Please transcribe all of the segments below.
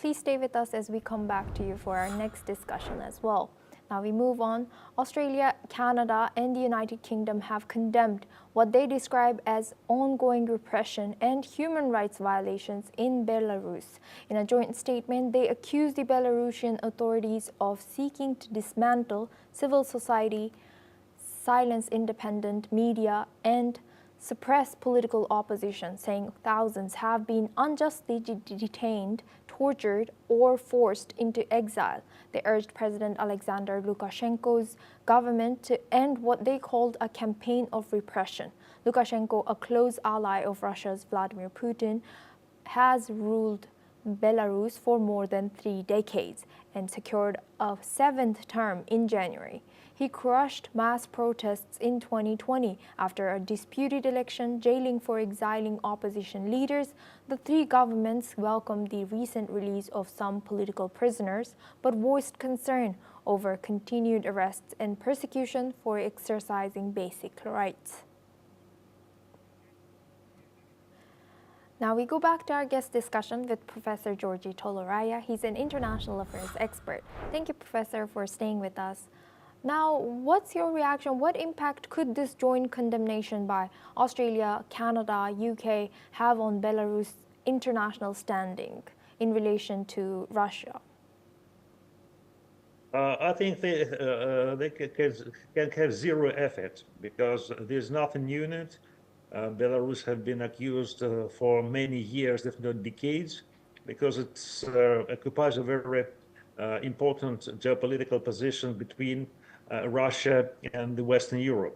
please stay with us as we come back to you for our next discussion as well. Now we move on. Australia, Canada, and the United Kingdom have condemned what they describe as ongoing repression and human rights violations in Belarus. In a joint statement, they accuse the Belarusian authorities of seeking to dismantle civil society, silence independent media, and suppress political opposition, saying thousands have been unjustly detained, tortured, or forced into exile. They urged President Alexander Lukashenko's government to end what they called a campaign of repression. Lukashenko, a close ally of Russia's Vladimir Putin, has ruled Belarus for more than 3 decades and secured a 7th term in January. He crushed mass protests in 2020 after a disputed election, jailing for exiling opposition leaders. The 3 governments welcomed the recent release of some political prisoners, but voiced concern over continued arrests and persecution for exercising basic rights. Now we go back to our guest discussion with Professor Georgi Toloraya. He's an international affairs expert. Thank you, Professor, for staying with us. Now, what's your reaction? What impact could this joint condemnation by Australia, Canada, UK have on Belarus' international standing in relation to Russia? I think they can have zero effect because there's nothing new in it. Belarus have been accused for many years, if not decades, because it occupies a very important geopolitical position between Russia and the Western Europe.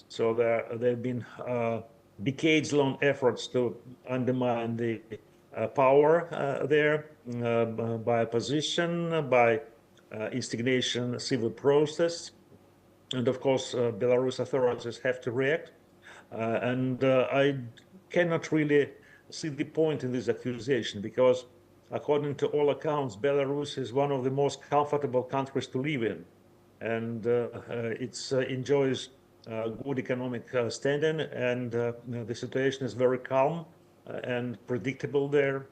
So there have been decades-long efforts to undermine the power there by opposition, by instigation, civil process. And of course, Belarus authorities have to react. I cannot really see the point in this accusation because, according to all accounts, Belarus is one of the most comfortable countries to live in, and it enjoys good economic standing, and the situation is very calm and predictable there.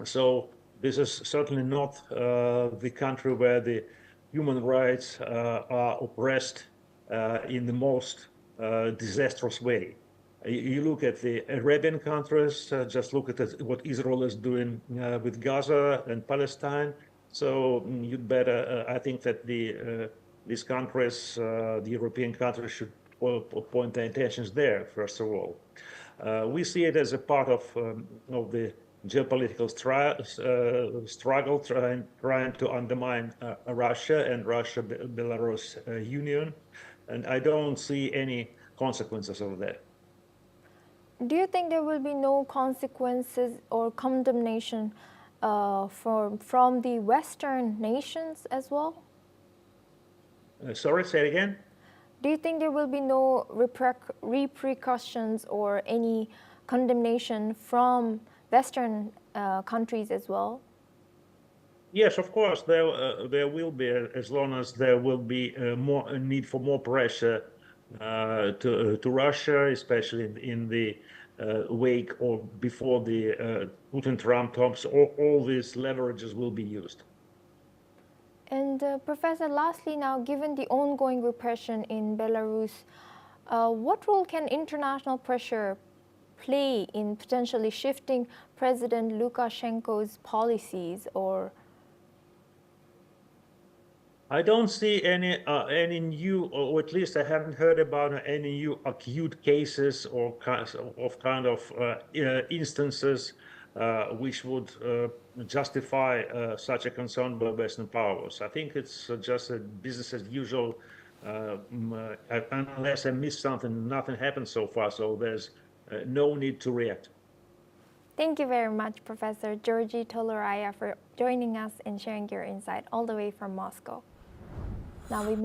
So this is certainly not the country where the human rights are oppressed in the most disastrous way. You look at the Arabian countries, just look at what Israel is doing with Gaza and Palestine. So you'd better, I think that these countries, the European countries, should point their attentions there, first of all. We see it as a part of the geopolitical struggle trying to undermine Russia and Russia-Belarus union. And I don't see any consequences of that. Do you think there will be no consequences or condemnation from the Western nations as well? Sorry, say it again? Do you think there will be no repercussions or any condemnation from Western countries as well? Yes, of course, there will be, as long as there will be more a need for more pressure to Russia, especially in the wake or before the Putin-Trump talks. All these leverages will be used. And Professor, lastly now, given the ongoing repression in Belarus, what role can international pressure play in potentially shifting President Lukashenko's policies? Or I don't see any new, or at least I haven't heard about any new acute cases or kind of instances which would justify such a concern by Western powers. I think it's just a business as usual. Unless I missed something, nothing happened so far, so there's no need to react. Thank you very much, Professor Georgi Toloraya, for joining us and sharing your insight all the way from Moscow. Now we